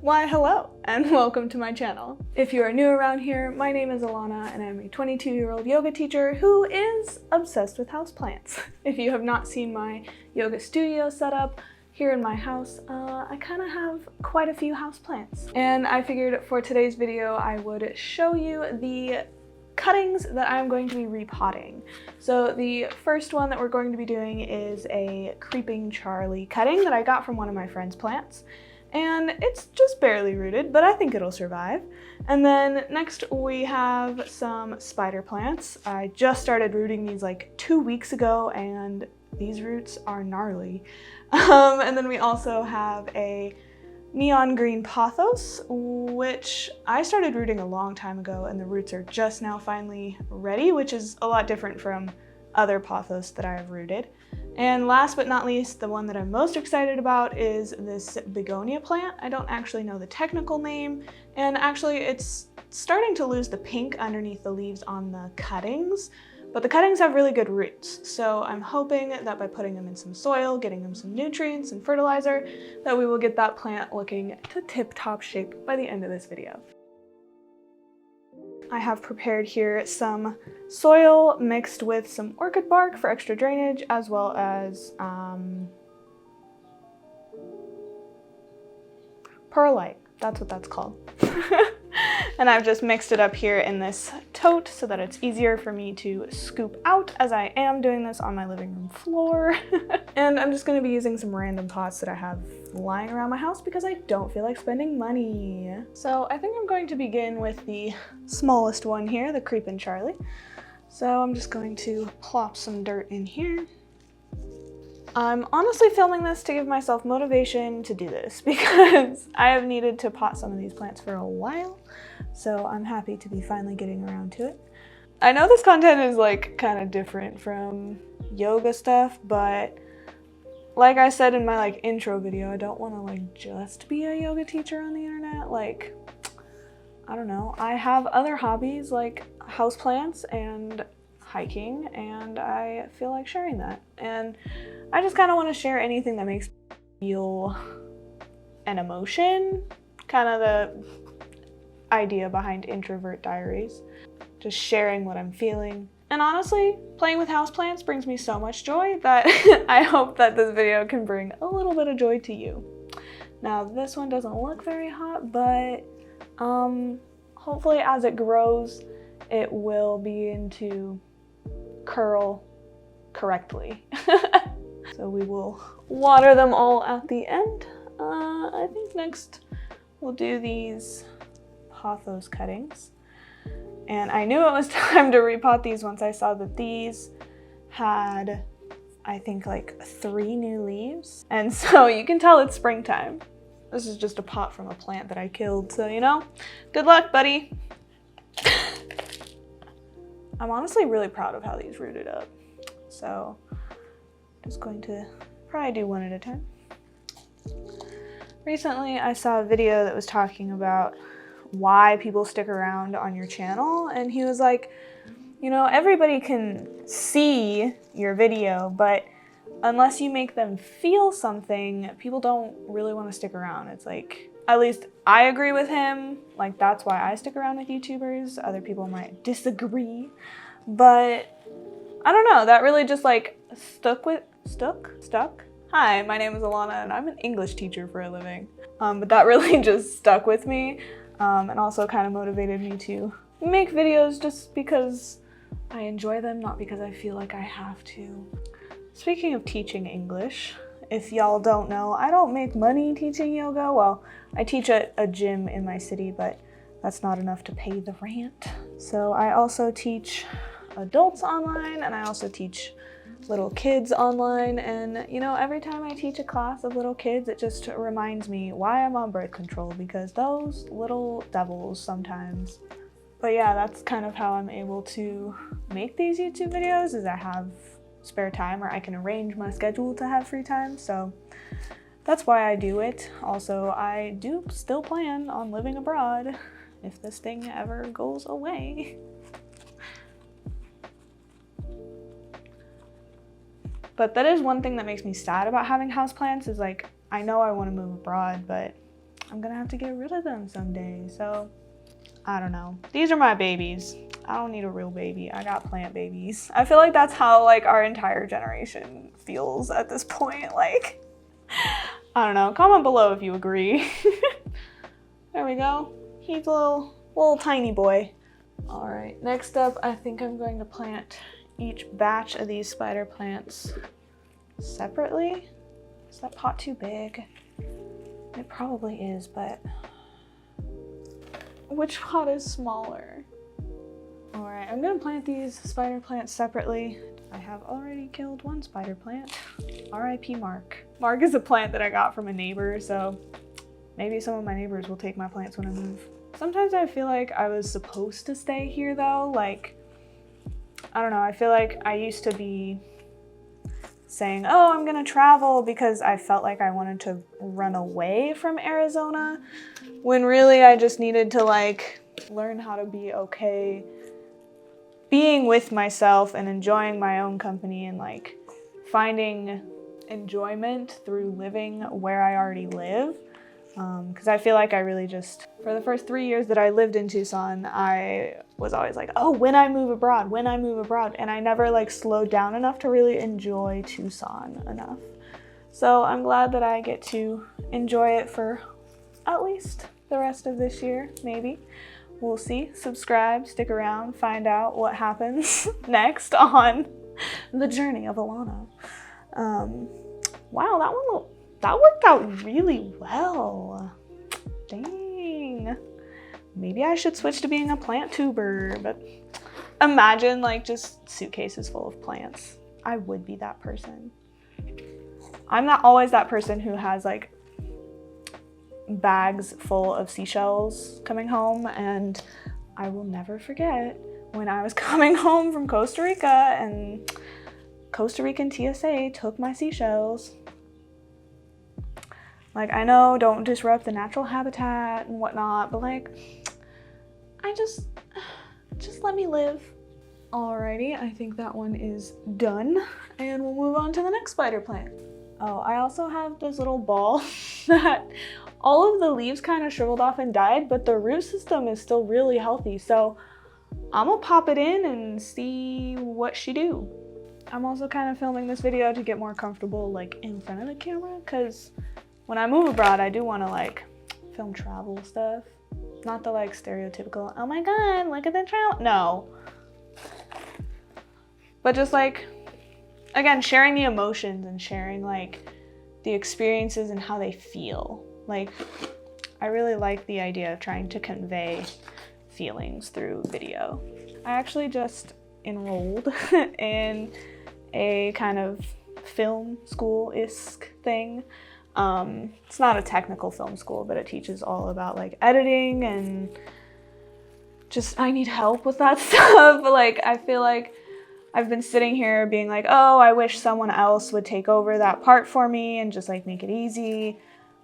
Why hello and welcome to my channel. If you are new around here, my name is Alana and I'm a 22-year-old yoga teacher who is obsessed with houseplants. If you have not seen my yoga studio setup here in my house, I kind of have quite a few houseplants. And I figured for today's video I would show you the cuttings that I'm going to be repotting. So the first one that we're going to be doing is a Creeping Charlie cutting that I got from one of my friend's plants. And it's just barely rooted, but I think it'll survive. And then next we have some spider plants. I just started rooting these like 2 weeks ago and these roots are gnarly. And then we also have a neon green pothos, which I started rooting a long time ago and the roots are just now finally ready, which is a lot different from other pothos that I've rooted. And last but not least, the one that I'm most excited about is this begonia plant. I don't actually know the technical name, and actually it's starting to lose the pink underneath the leaves on the cuttings, but the cuttings have really good roots. So I'm hoping that by putting them in some soil, getting them some nutrients and fertilizer, that we will get that plant looking to tip-top shape by the end of this video. I have prepared here some soil mixed with some orchid bark for extra drainage, as well as perlite. That's what that's called. And I've just mixed it up here in this tote so that it's easier for me to scoop out, as I am doing this on my living room floor. And I'm just going to be using some random pots that I have lying around my house because I don't feel like spending money. So I think I'm going to begin with the smallest one here, the Creepin' Charlie. So I'm just going to plop some dirt in here. I'm honestly filming this to give myself motivation to do this because I have needed to pot some of these plants for a while. So I'm happy to be finally getting around to it. I know this content is like kind of different from yoga stuff, but like I said in my intro video, I don't want to just be a yoga teacher on the internet. I don't know. I have other hobbies like houseplants and hiking, and I feel like sharing that. And I just kind of want to share anything that makes me feel an emotion. Kind of the idea behind Introvert Diaries. Just sharing what I'm feeling. And honestly, playing with houseplants brings me so much joy that I hope that this video can bring a little bit of joy to you. Now this one doesn't look very hot, but hopefully as it grows, it will begin to curl correctly. So we will water them all at the end. I think next we'll do these pothos cuttings. And I knew it was time to repot these once I saw that these had, I think, 3 new leaves. And so you can tell it's springtime. This is just a pot from a plant that I killed, so you know, good luck, buddy. I'm honestly really proud of how these rooted up. So just going to probably do one at a time. Recently, I saw a video that was talking about why people stick around on your channel, and he was like, you know, everybody can see your video, but unless you make them feel something, people don't really want to stick around. It's like, at least I agree with him. That's why I stick around with YouTubers. Other people might disagree, but I don't know, that really just stuck. Hi, my name is Alana and I'm an English teacher for a living. But that really just stuck with me, and also kind of motivated me to make videos just because I enjoy them, not because I feel like I have to. Speaking of teaching English, if y'all don't know, I don't make money teaching yoga. Well, I teach at a gym in my city, but that's not enough to pay the rent. So I also teach adults online, and I also teach little kids online. And you know, every time I teach a class of little kids, it just reminds me why I'm on birth control, because those little devils sometimes. But yeah, that's kind of how I'm able to make these YouTube videos, is I have spare time, or I can arrange my schedule to have free time. So that's why I do it. Also, I do still plan on living abroad if this thing ever goes away. But that is one thing that makes me sad about having houseplants, is I know I want to move abroad, but I'm gonna have to get rid of them someday. So I don't know. These are my babies. I don't need a real baby. I got plant babies. I feel like that's how like our entire generation feels at this point. Like, I don't know. Comment below if you agree. There we go. He's a little tiny boy. All right, next up, I think I'm going to plant each batch of these spider plants separately. Is that pot too big? It probably is, but which pot is smaller? All right, I'm gonna plant these spider plants separately. I have already killed one spider plant. R.I.P. Mark. Mark is a plant that I got from a neighbor, so maybe some of my neighbors will take my plants when I move. Sometimes I feel like I was supposed to stay here though. Like, I don't know, I feel like I used to be saying, oh, I'm gonna travel because I felt like I wanted to run away from Arizona, when really I just needed to like learn how to be okay being with myself and enjoying my own company and like finding enjoyment through living where I already live. Because I feel like I really just, for the first 3 years that I lived in Tucson, I was always like, oh, when I move abroad, and I never like slowed down enough to really enjoy Tucson enough. So I'm glad that I get to enjoy it for at least the rest of this year, maybe. We'll see. Subscribe, stick around, find out what happens next on the journey of Alana. Wow, that worked out really well. Dang. Maybe I should switch to being a plant tuber, but imagine like just suitcases full of plants. I would be that person. I'm not always that person who has like bags full of seashells coming home, and I will never forget when I was coming home from Costa Rica and Costa Rican TSA took my seashells. Like, I know, don't disrupt the natural habitat and whatnot, but like, just let me live. Alrighty, I think that one is done, and we'll move on to the next spider plant. Oh, I also have this little ball that all of the leaves kind of shriveled off and died, but the root system is still really healthy, so I'm gonna pop it in and see what she do. I'm also kind of filming this video to get more comfortable like in front of the camera, because when I move abroad, I do want to like film travel stuff. Not the like stereotypical, oh my god, look at the travel. No. But just like, again, sharing the emotions and sharing like the experiences and how they feel. Like, I really like the idea of trying to convey feelings through video. I actually just enrolled in a kind of film school-esque thing. It's not a technical film school, but it teaches all about like editing, and just I need help with that stuff. Like, I feel like I've been sitting here being like, oh, I wish someone else would take over that part for me and just like make it easy,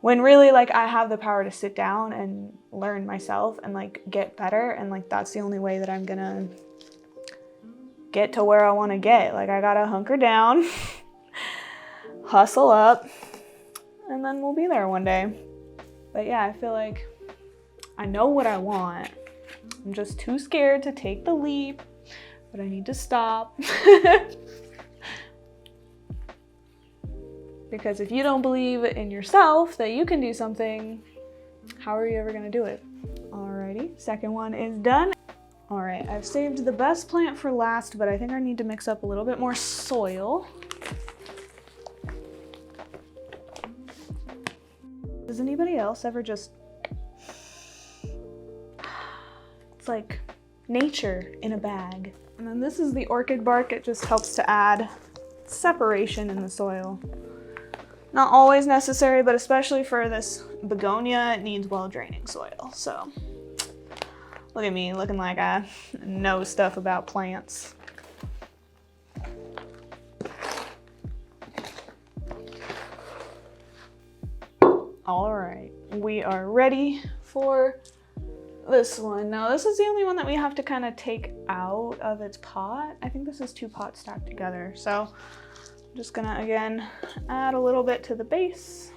when really like I have the power to sit down and learn myself and like get better, and like that's the only way that I'm gonna get to where I want to get. Like, I gotta hunker down, hustle up, and then we'll be there one day. But yeah, I feel like I know what I want. I'm just too scared to take the leap, but I need to stop. Because if you don't believe in yourself that you can do something, how are you ever gonna do it? Alrighty, second one is done. All right, I've saved the best plant for last, but I think I need to mix up a little bit more soil. Does anybody else ever just, it's like nature in a bag. And then this is the orchid bark. It just helps to add separation in the soil. Not always necessary, but especially for this begonia, it needs well-draining soil. So look at me looking like I know stuff about plants. All right, we are ready for this one. Now, this is the only one that we have to kind of take out of its pot. I think this is 2 pots stacked together. So I'm just gonna, again, add a little bit to the base.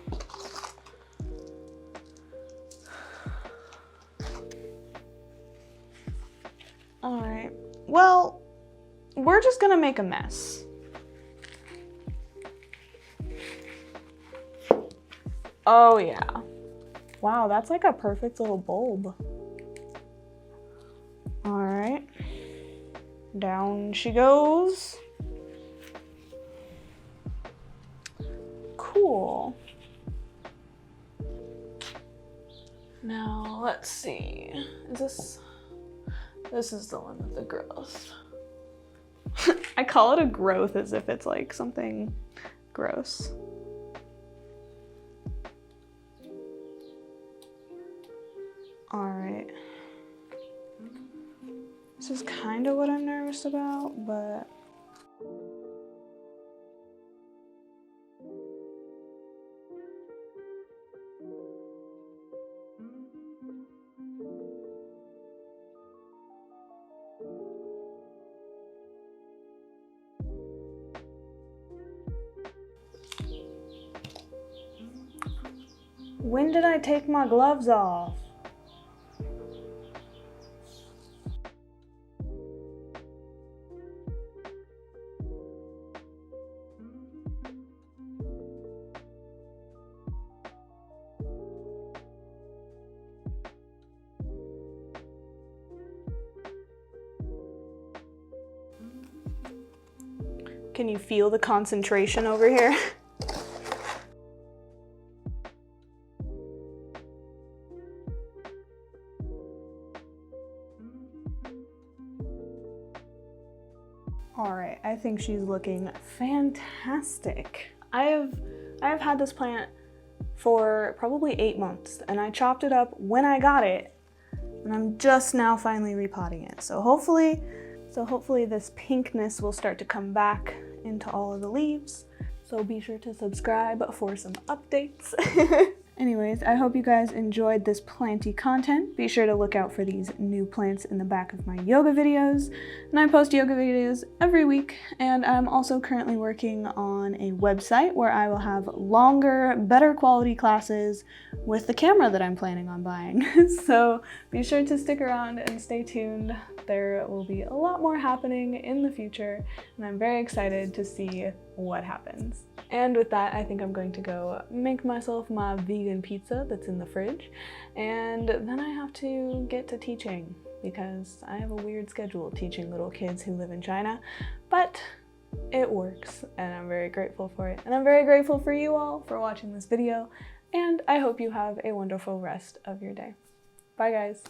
Well, we're just gonna make a mess. Oh yeah. Wow, that's like a perfect little bulb. All right, down she goes. Cool. Now, let's see. This is the one with the growth. I call it a growth as if it's like something gross. All right. This is kind of what I'm nervous about, but when did I take my gloves off? Can you feel the concentration over here? All right, I think she's looking fantastic. I have had this plant for probably 8 months, and I chopped it up when I got it, and I'm just now finally repotting it. So hopefully this pinkness will start to come back into all of the leaves. So be sure to subscribe for some updates. Anyways, I hope you guys enjoyed this planty content. Be sure to look out for these new plants in the back of my yoga videos. And I post yoga videos every week. And I'm also currently working on a website where I will have longer, better quality classes with the camera that I'm planning on buying. So be sure to stick around and stay tuned. There will be a lot more happening in the future, and I'm very excited to see what happens. And with that, I think I'm going to go make myself my vegan pizza that's in the fridge, and then I have to get to teaching because I have a weird schedule teaching little kids who live in China, but it works, and I'm very grateful for it. And I'm very grateful for you all for watching this video, and I hope you have a wonderful rest of your day. Bye guys.